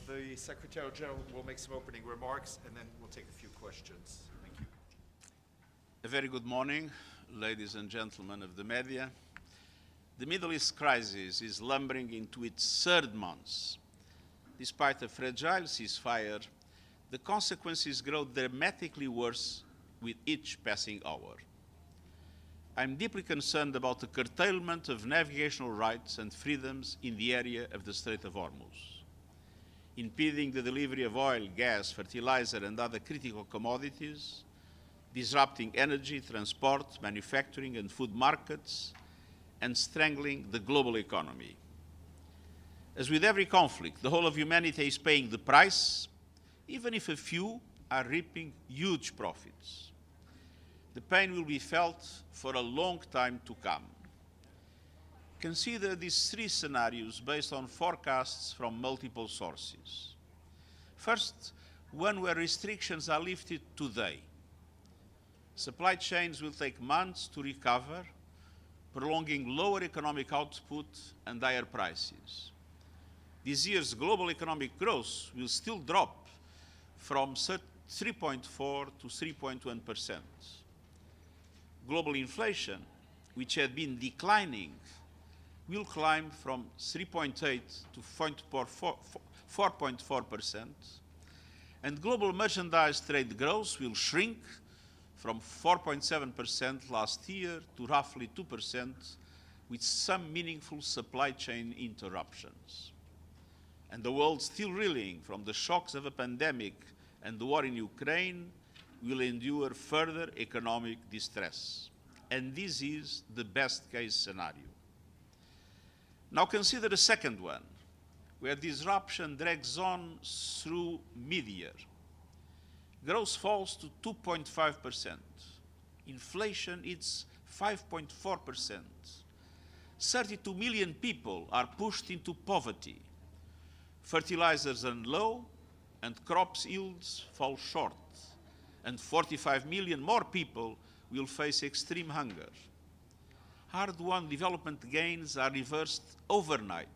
The Secretary General will make some opening remarks, and then we'll take a few questions. Thank you. A very good morning, ladies and gentlemen of the media. The Middle East crisis is lumbering into its third month. Despite a fragile ceasefire, the consequences grow dramatically worse with each passing hour. I'm deeply concerned about the curtailment of navigational rights and freedoms in the area of the Strait of Hormuz, impeding the delivery of oil, gas, fertilizer, and other critical commodities, disrupting energy, transport, manufacturing, and food markets, and strangling the global economy. As with every conflict, the whole of humanity is paying the price, even if a few are reaping huge profits. The pain will be felt for a long time to come. Consider these three scenarios based on forecasts from multiple sources. First, one where restrictions are lifted today. Supply chains will take months to recover, prolonging lower economic output and higher prices. This year's global economic growth will still drop from 3.4 to 3.1%. Global inflation, which had been declining, will climb from 3.8 to 4.4%, and global merchandise trade growth will shrink from 4.7% last year to roughly 2%, with some meaningful supply chain interruptions. And the world, still reeling from the shocks of a pandemic and the war in Ukraine, will endure further economic distress. And this is the best case scenario. Now consider a second one, where disruption drags on through mid-year. Growth falls to 2.5%. Inflation is 5.4%. 32 million people are pushed into poverty. Fertilizers are low, and crops yields fall short. And 45 million more people will face extreme hunger. Hard-won development gains are reversed overnight.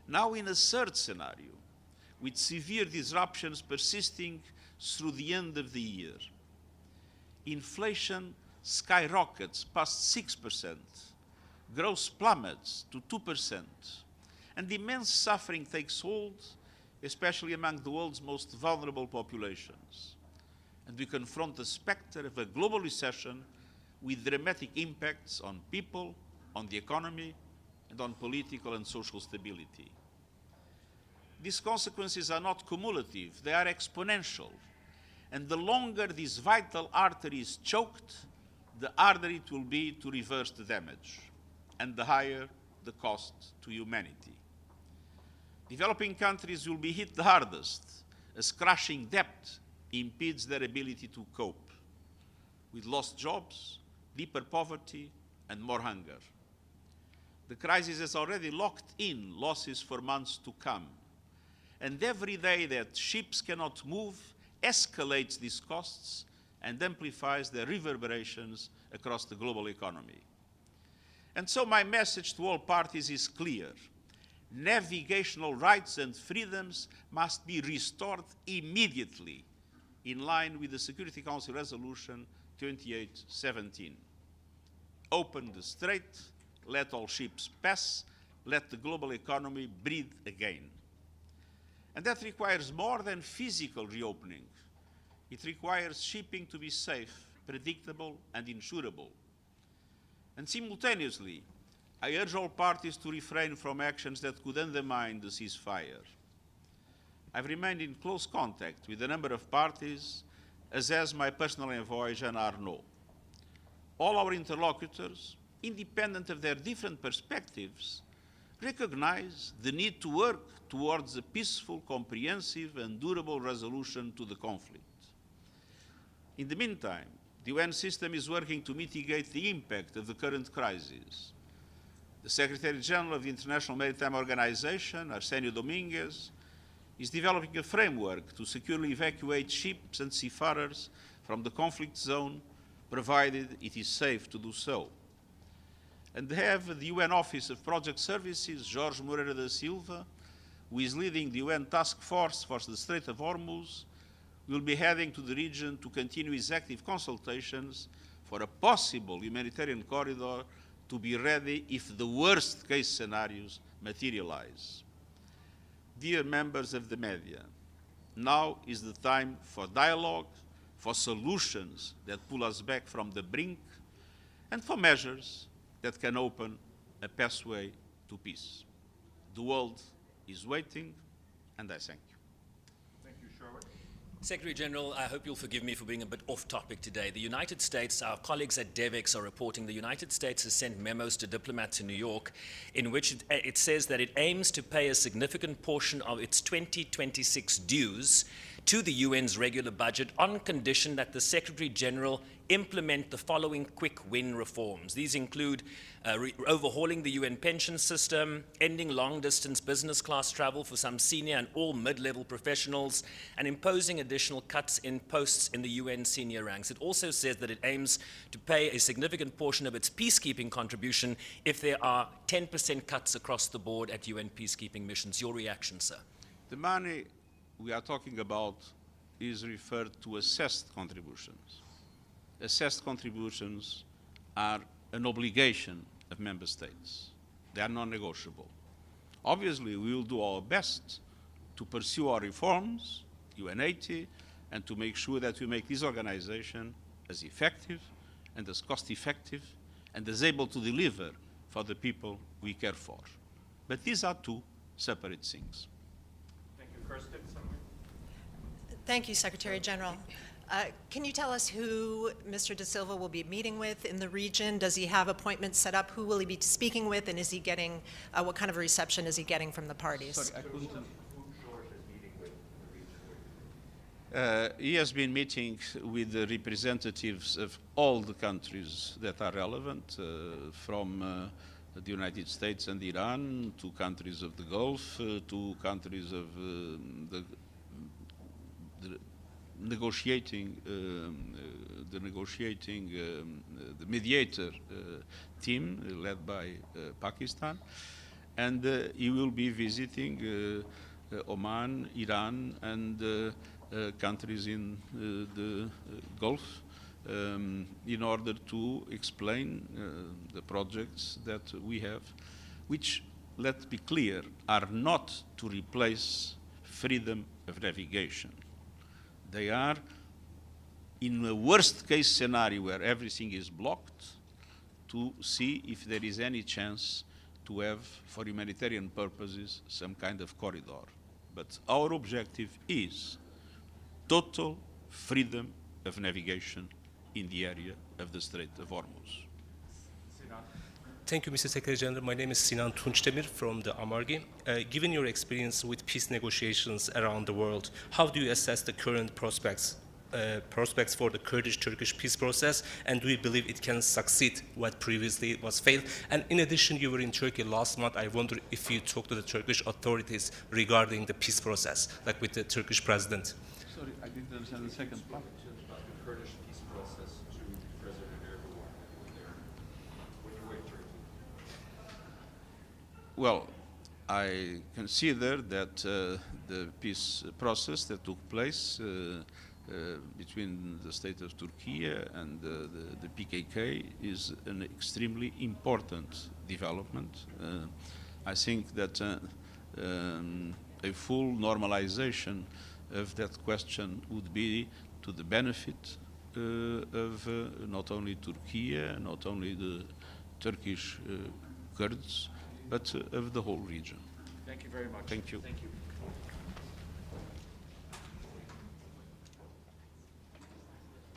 Now in a third scenario, with severe disruptions persisting through the end of the year. Inflation skyrockets past 6%, growth plummets to 2%, and immense suffering takes hold, especially among the world's most vulnerable populations. And we confront the specter of a global recession with dramatic impacts on people, on the economy, and on political and social stability. These consequences are not cumulative, they are exponential. And the longer this vital artery is choked, the harder it will be to reverse the damage, and the higher the cost to humanity. Developing countries will be hit the hardest, as crushing debt impedes their ability to cope, with lost jobs, deeper poverty, and more hunger. The crisis has already locked in losses for months to come, and every day that ships cannot move escalates these costs and amplifies their reverberations across the global economy. And so my message to all parties is clear. Navigational rights and freedoms must be restored immediately, in line with the Security Council Resolution 2817. Open the strait, let all ships pass, let the global economy breathe again. And that requires more than physical reopening. It requires shipping to be safe, predictable, and insurable. And simultaneously, I urge all parties to refrain from actions that could undermine the ceasefire. I've remained in close contact with a number of parties, as has my personal envoy, Jean Arnaud. All our interlocutors, independent of their different perspectives, recognize the need to work towards a peaceful, comprehensive, and durable resolution to the conflict. In the meantime, the UN system is working to mitigate the impact of the current crisis. The Secretary General of the International Maritime Organization, Arsénio Domingues, is developing a framework to securely evacuate ships and seafarers from the conflict zone, provided it is safe to do so. And the head of the UN Office of Project Services, Jorge Moreira da Silva, who is leading the UN task force for the Strait of Hormuz, will be heading to the region to continue his active consultations for a possible humanitarian corridor to be ready if the worst case scenarios materialize. Dear members of the media, now is the time for dialogue, for solutions that pull us back from the brink, and for measures that can open a pathway to peace. The world is waiting, and I thank you. Thank you, Sherwood. Secretary General, I hope you'll forgive me for being a bit off topic today. The United States, our colleagues at DEVEX are reporting the United States has sent memos to diplomats in New York in which it says that it aims to pay a significant portion of its 2026 dues to the UN's regular budget on condition that the Secretary General implement the following quick win reforms. These include overhauling the UN pension system, ending long-distance business class travel for some senior and all mid-level professionals, and imposing additional cuts in posts in the UN senior ranks. It also says that it aims to pay a significant portion of its peacekeeping contribution if there are 10% cuts across the board at UN peacekeeping missions. Your reaction, sir? The money we are talking about is referred to assessed contributions. Assessed contributions are an obligation of member states. They are non-negotiable. Obviously, we will do our best to pursue our reforms, UN80, and to make sure that we make this organization as effective and as cost-effective and as able to deliver for the people we care for. But these are two separate things. Thank you, Kirsten. Thank you, Secretary General. Can you tell us who Mr. Da Silva will be meeting with in the region? Does he have appointments set up? Who will he be speaking with? And is he getting, what kind of a reception is he getting from the parties? Sorry, I couldn't. He has been meeting with the representatives of all the countries that are relevant, from the United States and Iran to countries of the Gulf, to countries of the mediator team led by Pakistan, and he will be visiting Oman, Iran, and countries in the Gulf in order to explain the projects that we have, which, let's be clear, are not to replace freedom of navigation. They are, in a worst-case scenario where everything is blocked, to see if there is any chance to have, for humanitarian purposes, some kind of corridor. But our objective is total freedom of navigation in the area of the Strait of Hormuz. Thank you, Mr. Secretary General. My name is Sinan Tunçdemir from the Amargi. Given your experience with peace negotiations around the world, how do you assess the current prospects for the Kurdish-Turkish peace process, and do you believe it can succeed what previously was failed? And in addition, you were in Turkey last month. I wonder if you talked to the Turkish authorities regarding the peace process, like with the Turkish president. Sorry, I didn't understand the second part. About the Kurdish peace process to President Erdogan when you were in Turkey. Well, I consider that the peace process that took place between the state of Turkey and the PKK is an extremely important development. I think that a full normalization of that question would be to the benefit of not only Turkey, not only the Turkish Kurds, but of the whole region. Thank you very much. Thank you. Thank you.